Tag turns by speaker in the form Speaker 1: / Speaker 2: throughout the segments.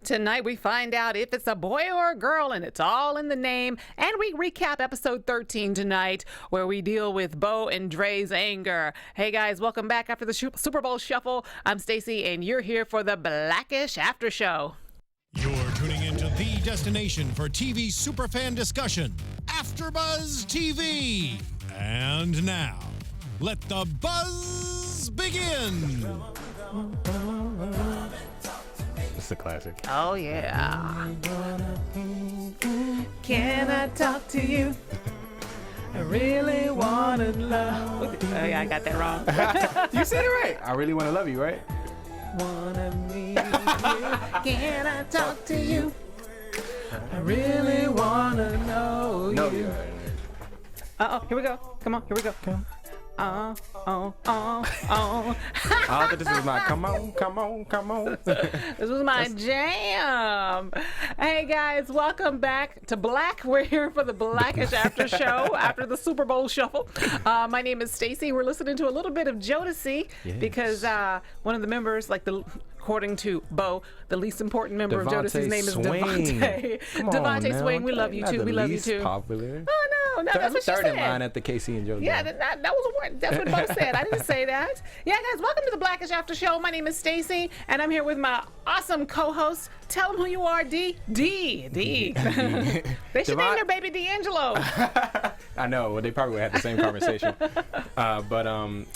Speaker 1: Tonight we find out if it's a boy or a girl, and it's all in the name. And we recap episode 13 tonight, where we deal with Bo and Dre's anger. Hey guys, welcome back after the Super Bowl shuffle. I'm Stacey, and you're here for the Blackish After Show.
Speaker 2: You're tuning into the destination for TV superfan discussion, AFTERBUZZ TV. And now, let the buzz begin.
Speaker 3: It's a classic.
Speaker 1: Oh, yeah. Can I talk to you? I really want to love. Oh, yeah, I got that wrong.
Speaker 3: You said it right. I really want to love you, right?
Speaker 1: Wanna meet you. Can I talk to you? I really wanna know
Speaker 3: No,
Speaker 1: you.
Speaker 3: you're right.
Speaker 1: Uh-oh, here we go. Come on, here we go. Oh.
Speaker 3: I thought this was my come on.
Speaker 1: This was my jam. Hey guys, welcome back to Black. We're here for the Blackish After Show after the Super Bowl shuffle. My name is Stacey. We're listening to a little bit of Jodeci because one of the members, according to Bo, the least important member of Jodeci's name is Devontae. Devontae Swing, we love you too. We love you too.
Speaker 3: Popular.
Speaker 1: Oh no, that's what she
Speaker 3: third
Speaker 1: said.
Speaker 3: in line at the Casey and JoJo.
Speaker 1: Yeah, that was a word. That's what Bo said. I didn't say that. Yeah, guys, welcome to the Blackish After Show. My name is Stacey, and I'm here with my awesome co-host. Tell them who you are, D. They should name their baby DeAnJilo.
Speaker 3: I know. Well, they probably would have the same conversation. Yeah, I'm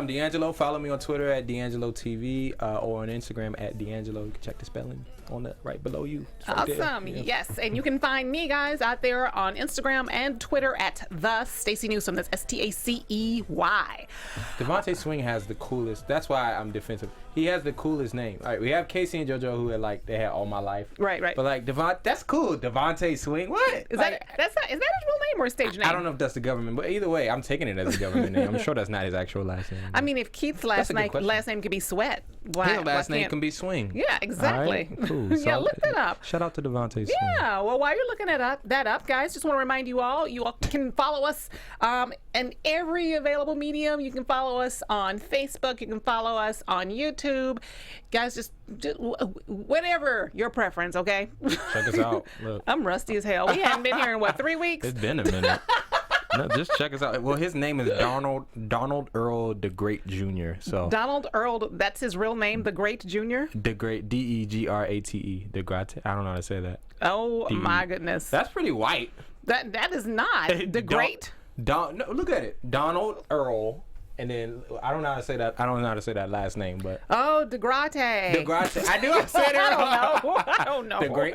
Speaker 3: DeAnJilo. Follow me on Twitter at DeAnJilo TV or on Instagram at DeAnJilo. You can check the spelling on the right below you.
Speaker 1: Awesome. Yeah. Yes. And you can find me, guys, out there on Instagram and Twitter at the Stacey Newsome. That's Stacey.
Speaker 3: Devontae Swing has the coolest. That's why I'm defensive. He has the coolest name. All right, we have Casey and JoJo who had they had All My Life.
Speaker 1: Right.
Speaker 3: But that's cool. Devontae Swing. What?
Speaker 1: Is that his real name or a stage name?
Speaker 3: I don't know if that's the government, but either way, I'm taking it as a government name. I'm sure that's not his actual last name.
Speaker 1: I mean, if Keith's last name could be Sweat,
Speaker 3: his last name can be Swing.
Speaker 1: Yeah, exactly.
Speaker 3: Right, cool.
Speaker 1: Yeah, look that up.
Speaker 3: Shout out to Devontae Swing.
Speaker 1: Yeah, well, while you're looking that up, guys, just want to remind you all can follow us in every available medium. You can follow us on Facebook. You can follow us on YouTube. Guys, just whatever your preference, okay?
Speaker 3: Check us out. Look.
Speaker 1: I'm rusty as hell. We haven't been here in, 3 weeks?
Speaker 3: It's been a minute. No, just check us out. Well, his name is Donald Earl the Great Jr. So
Speaker 1: Donald Earl, that's his real name, the Great Jr.
Speaker 3: The Great, DeGrate, the Great. I don't know how to say that.
Speaker 1: Oh my goodness,
Speaker 3: that's pretty white.
Speaker 1: That is not the Great.
Speaker 3: No, look at it, Donald Earl. And then I don't know how to say that. I don't know how to say that last name, but
Speaker 1: DeGrate.
Speaker 3: I knew I said it wrong.
Speaker 1: I don't know.
Speaker 3: The Great.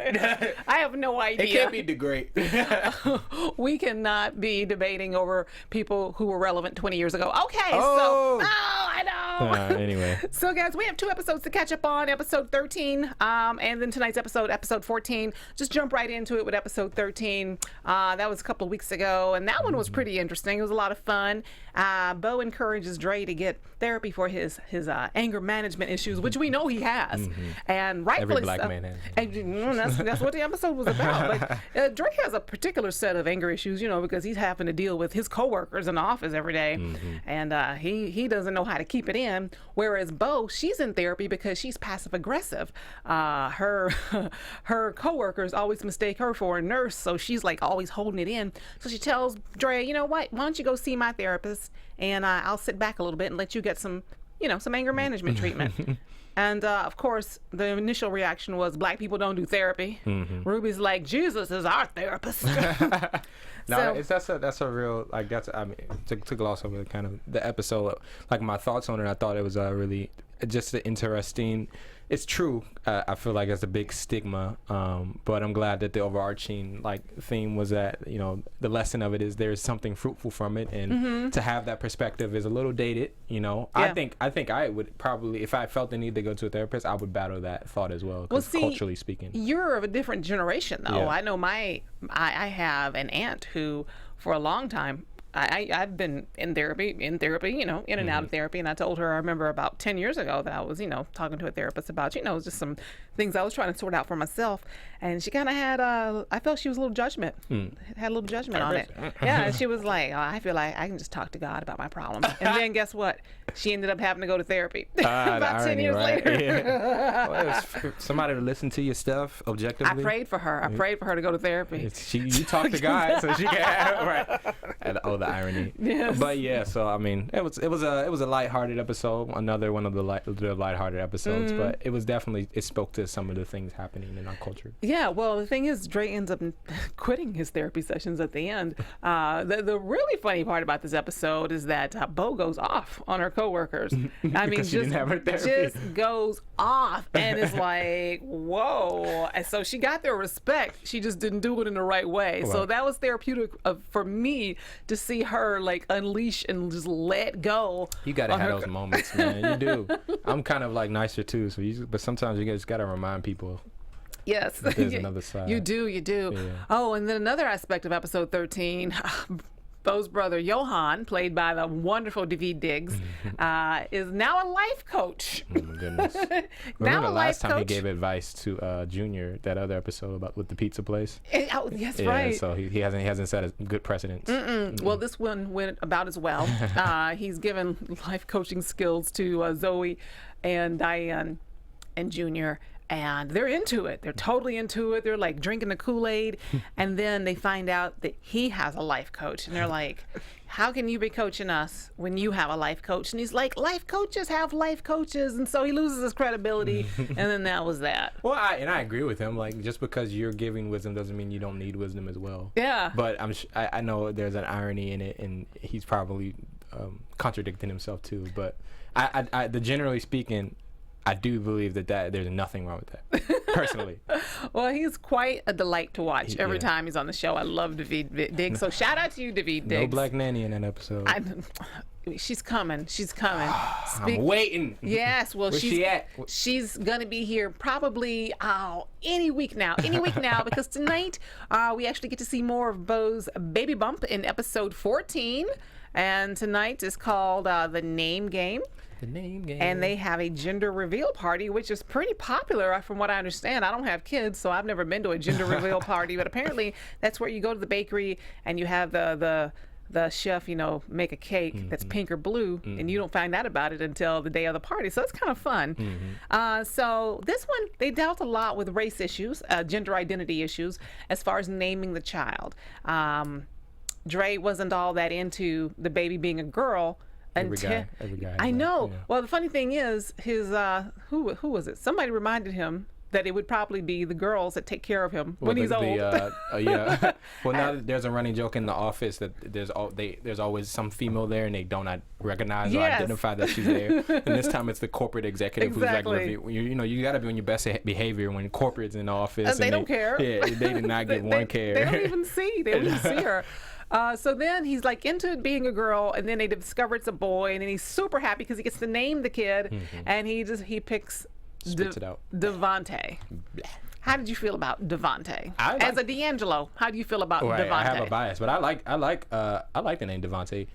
Speaker 1: I have no idea.
Speaker 3: It can't be the Great.
Speaker 1: We cannot be debating over people who were relevant 20 years ago. Okay, I know.
Speaker 3: Anyway.
Speaker 1: So guys, we have 2 episodes to catch up on. Episode 13, and then tonight's episode 14. Just jump right into it with episode 13. That was a couple of weeks ago, and that one was pretty interesting. It was a lot of fun. Bo encourages Dre to get therapy for his anger management issues, which we know he has, and rightfully
Speaker 3: Every black
Speaker 1: so.
Speaker 3: man has.
Speaker 1: And that's what the episode was about. But Dre has a particular set of anger issues, because he's having to deal with his coworkers in the office every day, and he doesn't know how to keep it in. Whereas Bo, she's in therapy because she's passive aggressive. Her coworkers always mistake her for a nurse, so she's always holding it in. So she tells Dre, you know what? Why don't you go see my therapist, and I'll sit back a little bit and let you get some anger management treatment. And of course, the initial reaction was, black people don't do therapy. Ruby's like, Jesus is our therapist.
Speaker 3: That's a real to gloss over kind of the episode, my thoughts on it. I thought it was really just an interesting. It's true. I feel like it's a big stigma, but I'm glad that the overarching theme was that the lesson of it is there's something fruitful from it, and to have that perspective is a little dated. Yeah. I think I would probably, if I felt the need to go to a therapist, I would battle that thought as well. Because culturally speaking,
Speaker 1: you're of a different generation though. Yeah. I know I have an aunt who for a long time. I've been in therapy, in and out of therapy. And I told her, I remember about 10 years ago that I was, talking to a therapist about, just some things I was trying to sort out for myself. And she kind of had, I felt she was a little judgment, had a little judgment on it. Yeah, and she was like, I feel like I can just talk to God about my problems. And then guess what? she ended up having to go to therapy
Speaker 3: The
Speaker 1: about 10
Speaker 3: irony,
Speaker 1: years
Speaker 3: right?
Speaker 1: later.
Speaker 3: Yeah. Well, it's somebody to listen to your stuff objectively.
Speaker 1: I prayed for her. I prayed for her to go to therapy.
Speaker 3: You talk to God, so she can right. And, the irony.
Speaker 1: Yes.
Speaker 3: But yeah, so I mean, it was a lighthearted episode, another one of the lighthearted episodes. But it was definitely, it spoke to some of the things happening in our culture.
Speaker 1: Yeah, well, the thing is, Dre ends up quitting his therapy sessions at the end. The really funny part about this episode is that Bo goes off on her coworkers. I mean,
Speaker 3: she didn't have her therapy.
Speaker 1: just goes off, and it's like, whoa. And so she got their respect. She just didn't do it in the right way.
Speaker 3: Right.
Speaker 1: So that was therapeutic for me to see her like unleash and just let go.
Speaker 3: You gotta have those moments, man. You do. I'm kind of like nicer too, but sometimes you just gotta remind people.
Speaker 1: Yes.
Speaker 3: There's another side.
Speaker 1: You do. Yeah. Oh, and then another aspect of episode 13, Bo's brother, Johan, played by the wonderful Daveed Diggs, is now a life coach.
Speaker 3: Oh, my goodness. Remember the last time he gave advice to Junior, that other episode with the pizza place?
Speaker 1: Oh, yes,
Speaker 3: yeah,
Speaker 1: right.
Speaker 3: So he hasn't set a good precedent.
Speaker 1: Well, this one went about as well. He's given life coaching skills to Zoe and Diane and Junior. And they're into it. They're totally into it. They're like drinking the Kool-Aid. And then they find out that he has a life coach. And they're like, how can you be coaching us when you have a life coach? And he's like, life coaches have life coaches. And so he loses his credibility. And then that was that.
Speaker 3: Well, I agree with him. Like, just because you're giving wisdom doesn't mean you don't need wisdom as well.
Speaker 1: Yeah.
Speaker 3: But I know there's an irony in it, and he's probably contradicting himself too. But generally speaking, I do believe that there's nothing wrong with that, personally.
Speaker 1: Well, he's quite a delight to watch every time he's on the show. I love Daveed Diggs. So shout out to you, Daveed Diggs.
Speaker 3: No black nanny in that episode.
Speaker 1: She's coming.
Speaker 3: I'm waiting.
Speaker 1: Yes. Well,
Speaker 3: Where's she at?
Speaker 1: She's going to be here probably any week now. Because tonight we actually get to see more of Bo's baby bump in episode 14. And tonight is called The Name Game.
Speaker 3: The Name Game.
Speaker 1: And they have a gender reveal party, which is pretty popular from what I understand. I don't have kids, so I've never been to a gender reveal party, but apparently that's where you go to the bakery and you have the chef, make a cake that's pink or blue, and you don't find out about it until the day of the party. So it's kind of fun. So this one, they dealt a lot with race issues, gender identity issues, as far as naming the child. Dre wasn't all that into the baby being a girl. Every guy. I know. Yeah. Well, the funny thing is, his who was it? Somebody reminded him that it would probably be the girls that take care of him when he's old.
Speaker 3: Yeah. Well, now there's a running joke in the office that there's always some female there and they don't recognize or identify that she's there. And this time it's the corporate executive who's like, you got to be on your best behavior when corporate's in the office.
Speaker 1: And they don't care.
Speaker 3: Yeah, they did not give one care.
Speaker 1: They don't even see. They don't even see her. So then he's like into it being a girl, and then they discover it's a boy, and then he's super happy because he gets to name the kid, and he picks
Speaker 3: spits it out.
Speaker 1: Devontae. How did you feel about Devontae? As a DeAnJilo, how do you feel about Devontae?
Speaker 3: I have a bias, but I like the name Devontae.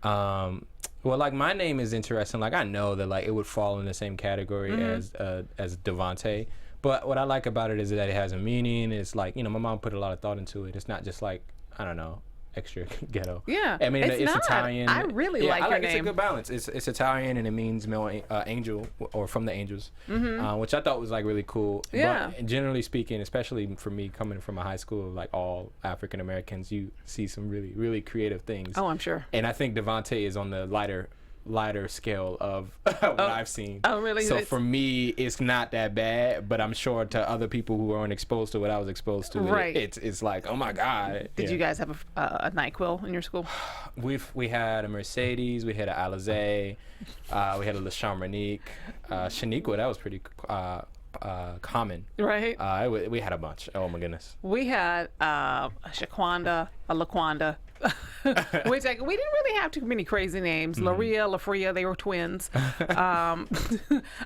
Speaker 3: Well, like my name is interesting. Like I know that like it would fall in the same category as Devontae. But what I like about it is that it has a meaning. It's like, my mom put a lot of thought into it. It's not just like, I don't know, extra ghetto.
Speaker 1: Yeah.
Speaker 3: I mean, it's Italian.
Speaker 1: I really like your name.
Speaker 3: It's a good balance. It's Italian and it means male angel or from the angels, which I thought was like really cool.
Speaker 1: Yeah.
Speaker 3: But generally speaking, especially for me coming from a high school of like all African Americans, you see some really, really creative things.
Speaker 1: Oh, I'm sure.
Speaker 3: And I think Devontae is on the lighter scale of what I've seen.
Speaker 1: Oh, really?
Speaker 3: So for me, it's not that bad, but I'm sure to other people who aren't exposed to what I was exposed to,
Speaker 1: right.
Speaker 3: It's like, oh my God.
Speaker 1: Did you guys have a NyQuil in your school?
Speaker 3: We had a Mercedes, we had a Alizé, we had a LaChambernique, Shaniqua. That was pretty common.
Speaker 1: Right.
Speaker 3: We had a bunch. Oh my goodness.
Speaker 1: We had a Shaquanda, a Laquanda. Which we didn't really have too many crazy names. Laria, Lafria, they were twins.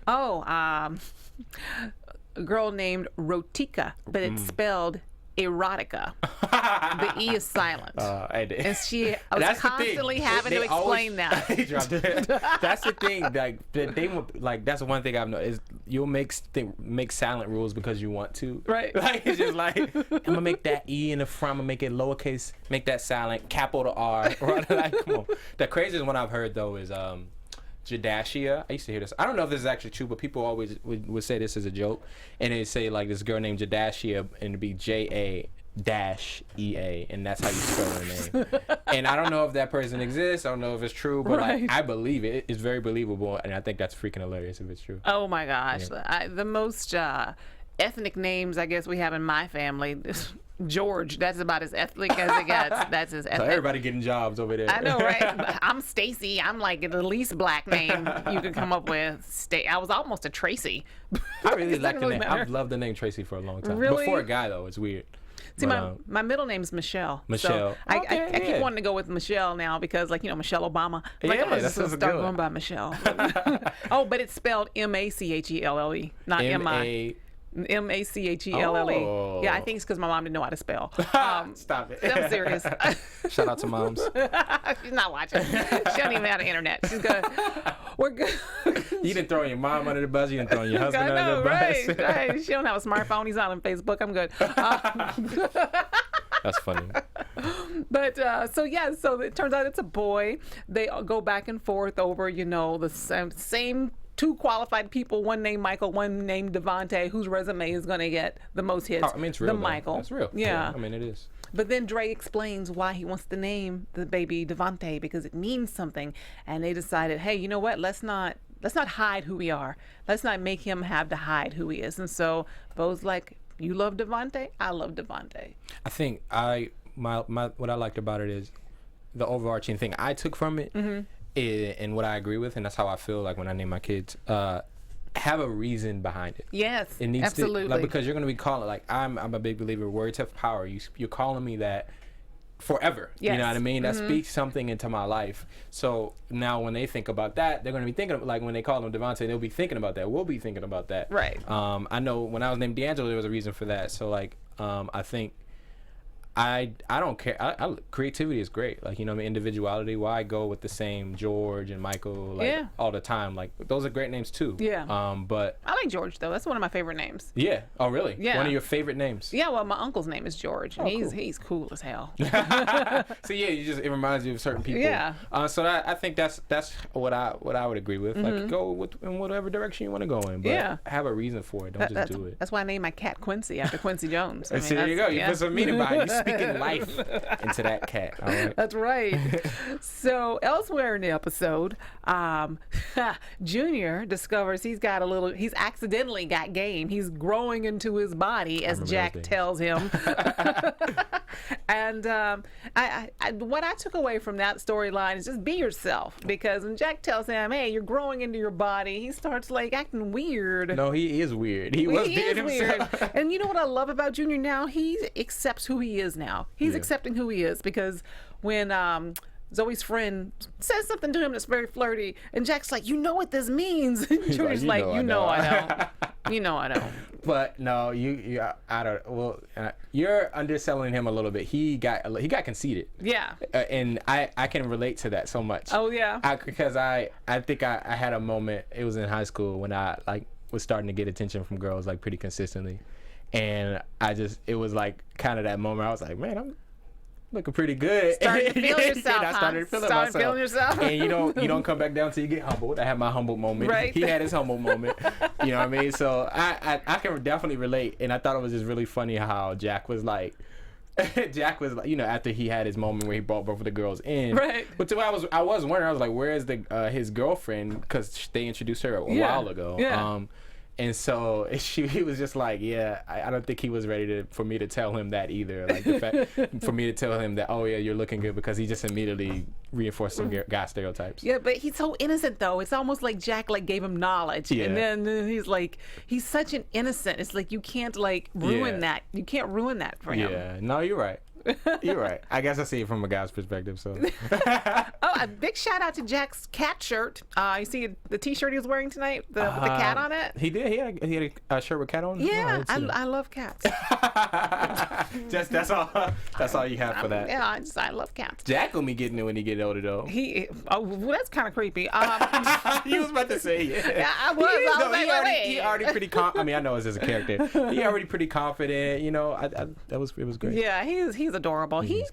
Speaker 1: A girl named Rotika, but it's spelled erotica. The E is silent. And she was constantly having to explain that.
Speaker 3: That's the thing. Like that's one thing I've noticed is you'll make silent rules because you want to.
Speaker 1: Right.
Speaker 3: Like it's just like I'm gonna make that E in the front. I'm gonna make it lowercase. Make that silent. Capital R. Right? Like come on. The craziest one I've heard though is Jadashia. I used to hear this. I don't know if this is actually true, but people always would say this as a joke, and they say like this girl named Jadashia, and it'd be JA-EA, and that's how you spell her name. And I don't know if that person exists. I don't know if it's true, but like, I believe it. It's very believable, and I think that's freaking hilarious if it's true.
Speaker 1: Oh my gosh, the most ethnic names I guess we have in my family. George, that's about as ethnic as it gets. That's as ethnic.
Speaker 3: So everybody getting jobs over there.
Speaker 1: I know, right? I'm Stacey. I'm like the least black name you could come up with. I was almost a Tracee.
Speaker 3: I really like the name. I've loved the name Tracee for a long time.
Speaker 1: Really?
Speaker 3: Before a guy though, it's weird.
Speaker 1: See, my middle name's Michelle.
Speaker 3: Michelle.
Speaker 1: So I keep wanting to go with Michelle now because, like, Michelle Obama. Like, I'm just going to start going by Michelle. Oh, but it's spelled Machelele, not M-I. Machelele.
Speaker 3: Oh.
Speaker 1: Yeah, I think it's because my mom didn't know how to spell.
Speaker 3: Stop it.
Speaker 1: I'm serious.
Speaker 3: Shout out to moms.
Speaker 1: She's not watching. She don't even have the internet. She's good. We're good.
Speaker 3: You didn't throw your mom under the bus. You didn't throw your husband under the bus.
Speaker 1: Right. She don't have a smartphone. He's on Facebook. I'm good.
Speaker 3: That's funny.
Speaker 1: But so it turns out it's a boy. They go back and forth over the same two qualified people, one named Michael, one named Devontae, whose resume is going to get the most hits.
Speaker 3: I mean, it's real.
Speaker 1: Michael.
Speaker 3: It's real.
Speaker 1: Yeah.
Speaker 3: I mean, it is.
Speaker 1: But then Dre explains why he wants to name the baby Devontae, because it means something. And they decided, hey, you know what? Let's not hide who we are. Let's not make him have to hide who he is. And so Bo's like, you love Devontae? I love Devontae.
Speaker 3: I think what I liked about it is the overarching thing I took from it. Mm-hmm. And what I agree with, and that's how I feel like when I name my kids, have a reason behind it.
Speaker 1: Yes,
Speaker 3: it needs
Speaker 1: absolutely.
Speaker 3: To, because you're going to be calling, like, I'm a big believer, words have power. You're calling me that forever. Yes. You know what I mean? That speaks something into my life. So now when they think about that, they're going to be thinking, like when they call him Devontae, they'll be thinking about that. We'll be thinking about that.
Speaker 1: Right.
Speaker 3: I know when I was named DeAnJilo, there was a reason for that. So like, I think I don't care. Creativity is great. Like, individuality. Why go with the same George and Michael all the time? Like, those are great names too.
Speaker 1: Yeah.
Speaker 3: But
Speaker 1: I like George though. That's one of my favorite names.
Speaker 3: Yeah. Oh, really?
Speaker 1: Yeah.
Speaker 3: One of your favorite names?
Speaker 1: Yeah. Well, my uncle's name is George. And he's cool as hell.
Speaker 3: So yeah, it reminds you of certain people.
Speaker 1: Yeah.
Speaker 3: So I think that's what I would agree with. Like, go in whatever direction you want to go in, but have a reason for it. Don't just do it.
Speaker 1: That's why I named my cat Quincy after Quincy Jones.
Speaker 3: I mean, see, there you go. You put some meaning behind it. Speaking life into that cat. All right.
Speaker 1: That's right. So elsewhere in the episode, Junior discovers he's accidentally got game. He's growing into his body, as Jack tells him. And what I took away from that storyline is just be yourself, because when Jack tells him, hey, you're growing into your body, he starts like acting weird.
Speaker 3: No, he is weird. He was being himself.
Speaker 1: Weird. And you know what I love about Junior now? He accepts who he is now. He's accepting who he is, because when Zoe's friend says something to him that's very flirty, and Jack's like, you know what this means? And Junior's like, I don't. You know I don't.
Speaker 3: But no, I don't. Well, you're underselling him a little bit. He got conceited.
Speaker 1: Yeah.
Speaker 3: And I can relate to that so much.
Speaker 1: Oh yeah.
Speaker 3: Because I think I had a moment. It was in high school when I was starting to get attention from girls pretty consistently, and it was kind of that moment. I was like, man, I'm looking pretty good.
Speaker 1: Started to feel yourself.
Speaker 3: I started feeling myself.
Speaker 1: Feeling yourself.
Speaker 3: And you don't come back down till you get humbled. I had my humble moment.
Speaker 1: Right.
Speaker 3: He had his humble moment. You know what I mean? So I can definitely relate. And I thought it was just really funny how Jack was like, after he had his moment where he brought both of the girls in.
Speaker 1: Right.
Speaker 3: But I was wondering, I was like, where is his girlfriend? Because they introduced her a while ago.
Speaker 1: Yeah.
Speaker 3: And so he was just like, I don't think he was ready for me to tell him that either. Like, the fact for me to tell him that, oh yeah, you're looking good, because he just immediately reinforced some guy stereotypes.
Speaker 1: Yeah, but he's so innocent though. It's almost like Jack gave him knowledge, and then he's such an innocent. It's like you can't ruin that. You can't ruin that for him.
Speaker 3: Yeah, no, you're right. You're right. I guess I see it from a guy's perspective. So,
Speaker 1: a big shout out to Jack's cat shirt. You see the T-shirt he was wearing tonight, with the cat on it.
Speaker 3: He did. He had a shirt with cat on it.
Speaker 1: Yeah, I love cats.
Speaker 3: That's all you have for that.
Speaker 1: Yeah, I love cats.
Speaker 3: Jack will be getting it when he get older though.
Speaker 1: That's kind of creepy.
Speaker 3: You was about to say
Speaker 1: yeah, I was.
Speaker 3: He already pretty. I mean, I know it's just a character. He already pretty confident. It was great.
Speaker 1: Yeah, he's adorable. He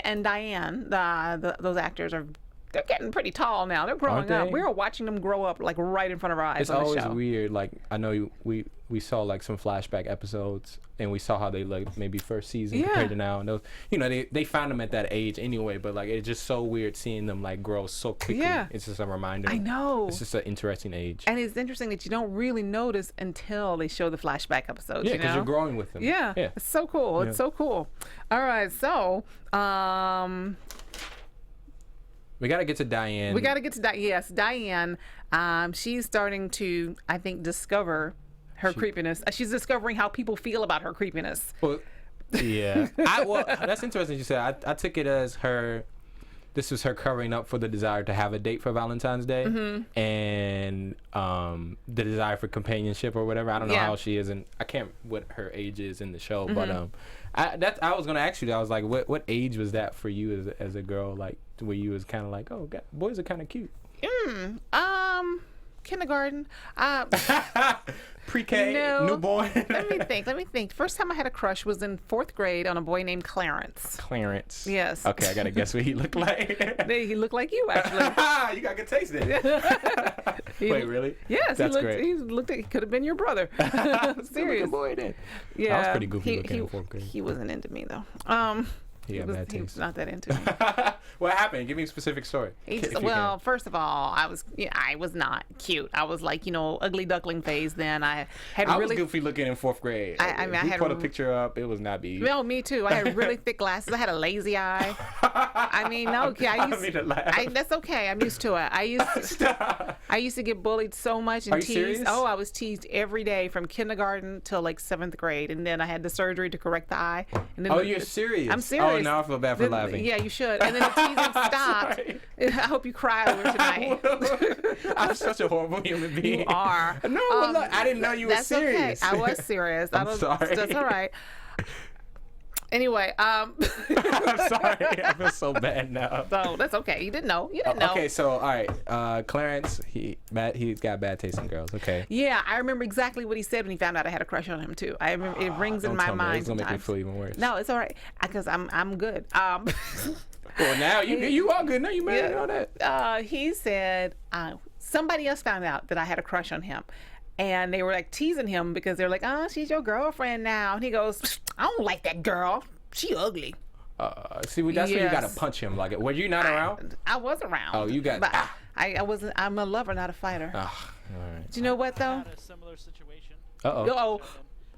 Speaker 1: and Diane, those actors are they're getting pretty tall now. They're growing up. We were watching them grow up like right in front of our eyes.
Speaker 3: It's
Speaker 1: on the
Speaker 3: always
Speaker 1: show.
Speaker 3: weird. Like I know we saw like some flashback episodes, and we saw how they looked maybe first season compared to now. And those, you know, they found them at that age anyway. But like it's just so weird seeing them like grow so quickly.
Speaker 1: Yeah.
Speaker 3: It's just a reminder.
Speaker 1: I know.
Speaker 3: It's just an interesting age.
Speaker 1: And it's interesting that you don't really notice until they show the flashback episodes.
Speaker 3: Yeah, because you're growing with them.
Speaker 1: Yeah. It's so cool. It's so cool. All right, so
Speaker 3: we got to get to Diane.
Speaker 1: We got to get to yes, Diane. She's starting to, I think, discover her creepiness. She's discovering how people feel about her creepiness.
Speaker 3: Well, yeah. Well, that's interesting you said. I took it as her. This was her covering up for the desire to have a date for Valentine's Day, and the desire for companionship or whatever. I don't know how she is, and I can't what her age is in the show, but I was gonna ask you that. I was like, what age was that for you as a girl? Like where you was kind of like, oh, God, boys are kind of cute.
Speaker 1: Kindergarten.
Speaker 3: Pre-K,
Speaker 1: No.
Speaker 3: newborn.
Speaker 1: Let me think. First time I had a crush was in 4th grade on a boy named Clarence.
Speaker 3: Clarence.
Speaker 1: Yes.
Speaker 3: Okay, I gotta guess what he looked like.
Speaker 1: He looked like you, actually.
Speaker 3: You got good taste then. Wait, really?
Speaker 1: Yes,
Speaker 3: That's great.
Speaker 1: He could have been your brother. Serious.
Speaker 3: Boy, then.
Speaker 1: Yeah.
Speaker 3: I was pretty goofy looking in 4th grade.
Speaker 1: He wasn't into me though.
Speaker 3: He
Speaker 1: was not that into me.
Speaker 3: What happened? Give me a specific story.
Speaker 1: Well, first of all, I was not cute. I was like, ugly duckling phase. Then I
Speaker 3: was goofy looking in 4th grade.
Speaker 1: I had
Speaker 3: put a picture up. It was not me.
Speaker 1: No, me too. I had really thick glasses. I had a lazy eye. I mean, no, okay. That's okay. I'm used to it. I used to get bullied so much and
Speaker 3: Are you
Speaker 1: teased.
Speaker 3: serious?
Speaker 1: Oh, I was teased every day from kindergarten till like 7th grade, and then I had the surgery to correct the eye. And then
Speaker 3: You're serious?
Speaker 1: I'm serious.
Speaker 3: Oh, now I feel bad for laughing.
Speaker 1: Yeah, you should. And then the teasing stopped. I hope you cry over tonight.
Speaker 3: I'm such a horrible human being.
Speaker 1: You are.
Speaker 3: No, look, I didn't know you were serious.
Speaker 1: That's okay. I was serious.
Speaker 3: I'm sorry.
Speaker 1: That's all right. Anyway,
Speaker 3: I'm sorry. I feel so bad now.
Speaker 1: So that's okay. You didn't know. know.
Speaker 3: Okay, so all right, Clarence, he's got bad taste in girls. Okay.
Speaker 1: Yeah, I remember exactly what he said when he found out I had a crush on him too. I remember it rings in my mind.
Speaker 3: It's gonna make me feel even worse.
Speaker 1: No, it's all right because I'm good.
Speaker 3: Well, now you are good. Now you married and all that.
Speaker 1: He said somebody else found out that I had a crush on him. And they were like teasing him because they're like, oh, she's your girlfriend now. And he goes, I don't like that girl. She ugly.
Speaker 3: See, that's where you gotta punch him. Like, were you not around?
Speaker 1: I was around.
Speaker 3: Oh, you got.
Speaker 1: But I wasn't. I'm a lover, not a fighter.
Speaker 3: All right.
Speaker 1: Do you know what though?
Speaker 4: I had a similar situation.
Speaker 1: Uh-oh.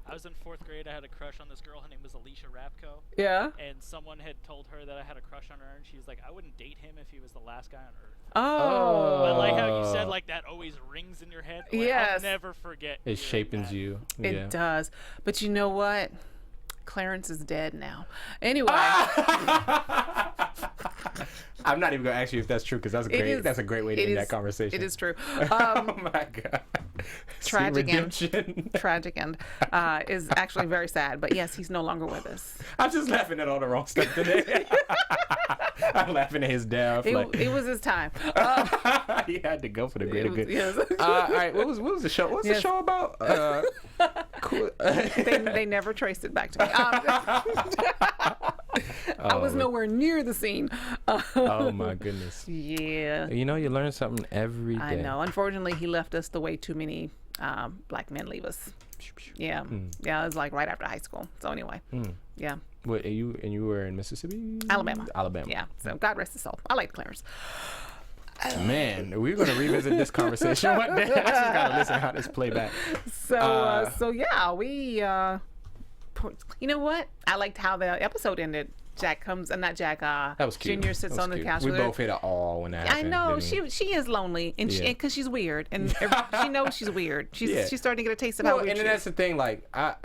Speaker 4: I was in 4th grade. I had a crush on this girl. Her name was Alicia Rapco.
Speaker 1: Yeah.
Speaker 4: And someone had told her that I had a crush on her, and she's like, I wouldn't date him if he was the last guy on Earth.
Speaker 1: Oh.
Speaker 4: I like how you said like that always rings in your head. Like,
Speaker 1: Yes.
Speaker 4: I'll never forget.
Speaker 3: It shapens you.
Speaker 1: It does. But you know what? Clarence is dead now. Anyway.
Speaker 3: I'm not even gonna ask you if that's true because that's great. That's a great way to end that conversation.
Speaker 1: It is true.
Speaker 3: Oh my God.
Speaker 1: Tragic end. Tragic end is actually very sad. But yes, he's no longer with us.
Speaker 3: I'm just laughing at all the wrong stuff today. I'm laughing at his death.
Speaker 1: It was his time.
Speaker 3: He had to go for the greater good.
Speaker 1: Yes.
Speaker 3: All right. What was the show? What's the show about? Cool.
Speaker 1: They never traced it back to me. I was nowhere near the scene.
Speaker 3: Oh my goodness.
Speaker 1: Yeah.
Speaker 3: You know, you learn something every day.
Speaker 1: I know. Unfortunately, he left us the way too many black men leave us. Yeah. Yeah, it was like right after high school. So anyway. Yeah.
Speaker 3: What, you were in Mississippi?
Speaker 1: Alabama.
Speaker 3: Yeah.
Speaker 1: So God rest his soul. I like Clarence.
Speaker 3: Man, we're gonna revisit this conversation one day. I just gotta listen how this play back.
Speaker 1: So yeah, we you know what? I liked how the episode ended. Jack comes, not Jack.
Speaker 3: That was cute.
Speaker 1: Junior sits on the couch.
Speaker 3: We
Speaker 1: with her.
Speaker 3: both hit it all when that happened.
Speaker 1: I know she is lonely, and because she's weird, and she knows she's weird. She's starting to get a taste of how weird
Speaker 3: and
Speaker 1: she
Speaker 3: then that's
Speaker 1: is.
Speaker 3: the thing, like, I'm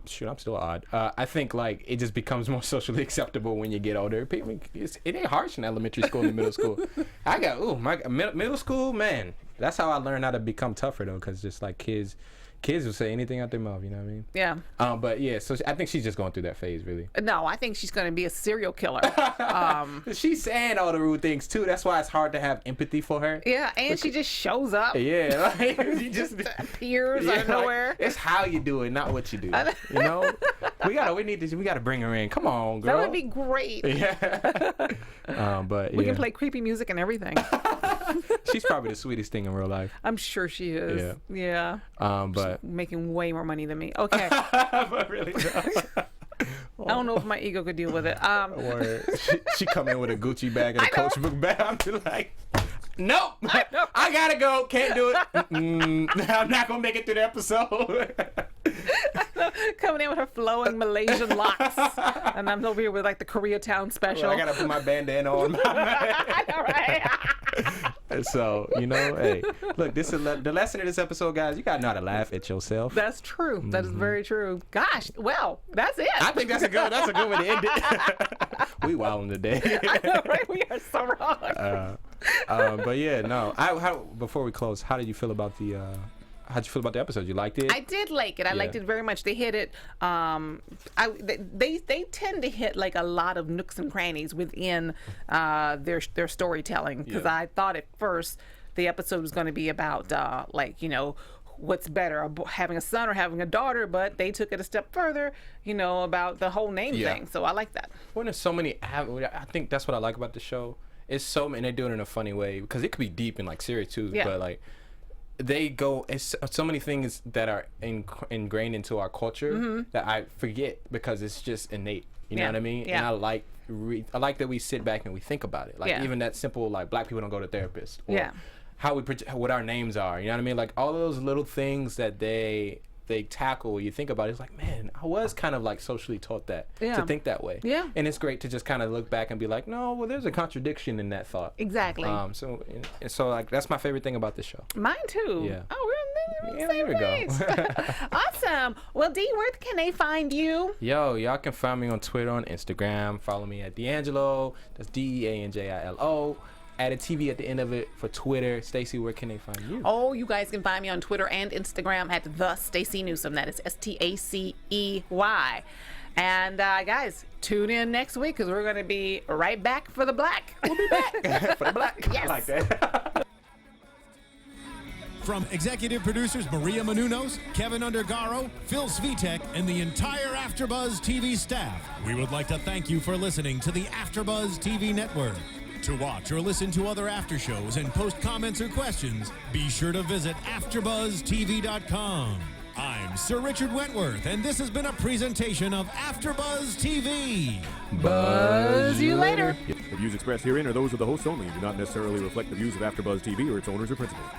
Speaker 3: still odd. I think like it just becomes more socially acceptable when you get older. People, it ain't harsh in elementary school and middle school. I got my middle school, man. That's how I learned how to become tougher though, because just like kids. kids will say anything out their mouth. You know what I mean?
Speaker 1: Yeah.
Speaker 3: But yeah, so I think she's just going through that phase, really.
Speaker 1: No, I think she's going to be a serial killer.
Speaker 3: She's saying all the rude things too. That's why it's hard to have empathy for her.
Speaker 1: Yeah, and she just shows up.
Speaker 3: Yeah, like, she just
Speaker 1: appears out of nowhere.
Speaker 3: Like, it's how you do it, not what you do. You know, we gotta bring her in. Come on, girl.
Speaker 1: That would be great.
Speaker 3: Yeah. But
Speaker 1: we can play creepy music and everything.
Speaker 3: She's probably the sweetest thing in real life.
Speaker 1: I'm sure she is. Yeah.
Speaker 3: But
Speaker 1: she's making way more money than me. Okay.
Speaker 3: But really,
Speaker 1: I don't know if my ego could deal with it.
Speaker 3: She come in with a Gucci bag and a Coach book bag. I'm just like, nope. I gotta go. Can't do it. I'm not gonna make it through the episode.
Speaker 1: Coming in with her flowing Malaysian locks, and I'm over here with like the Koreatown special.
Speaker 3: Well, I gotta put my bandana on.
Speaker 1: I know, right?
Speaker 3: So, you know, hey, look, this is the lesson of this episode, guys. You gotta know how to laugh at yourself.
Speaker 1: That's true. That is very true. Gosh, well, that's it.
Speaker 3: I think that's a good way to end it. We wilding today.
Speaker 1: I know, right? We are so wrong.
Speaker 3: But yeah, no. Before we close, how did you feel about the? How'd you feel about the episode? You liked it?
Speaker 1: I did like it. I liked it very much. They hit it. They tend to hit like a lot of nooks and crannies within their storytelling. Because I thought at first the episode was going to be about like, you know, what's better, having a son or having a daughter, but they took it a step further, you know, about the whole name thing. So I like that.
Speaker 3: Well, there's so many. I think that's what I like about the show. It's and they do it in a funny way because it could be deep and like serious too. But like. They go. It's so many things that are ingrained into our culture that I forget because it's just innate. You know what I mean?
Speaker 1: Yeah.
Speaker 3: And I like that we sit back and we think about it. Like even that simple, like black people don't go to therapists. Or how we what our names are. You know what I mean? Like all of those little things that they tackle. You think about it, it's like, man, I was kind of like socially taught that to think that way. Yeah. And it's great to just kind of look back and be like, no, well, there's a contradiction in that thought.
Speaker 1: Exactly.
Speaker 3: So like that's my favorite thing about the show.
Speaker 1: Mine too.
Speaker 3: Yeah.
Speaker 1: Oh, we're on the same
Speaker 3: there we
Speaker 1: page. Awesome. Well, D, where can they find you?
Speaker 3: Yo, y'all can find me on Twitter, on Instagram. Follow me at DeAnJilo. That's DeAnJilo. Add a TV at the end of it for Twitter. Stacey, where can they find you?
Speaker 1: Oh, you guys can find me on Twitter and Instagram at the Stacey Newsome. That is Stacey. And guys, tune in next week because we're going to be right back for the black. We'll be back
Speaker 3: for the black.
Speaker 1: Yes.
Speaker 3: I like that.
Speaker 2: From executive producers Maria Menounos, Kevin Undergaro, Phil Svitek, and the entire AfterBuzz TV staff, we would like to thank you for listening to the AfterBuzz TV network. To watch or listen to other after shows and post comments or questions, be sure to visit AfterBuzzTV.com. I'm Sir Richard Wentworth, and this has been a presentation of AfterBuzz TV.
Speaker 1: Buzz you later.
Speaker 5: The views expressed herein are those of the hosts only and do not necessarily reflect the views of AfterBuzz TV or its owners or principals.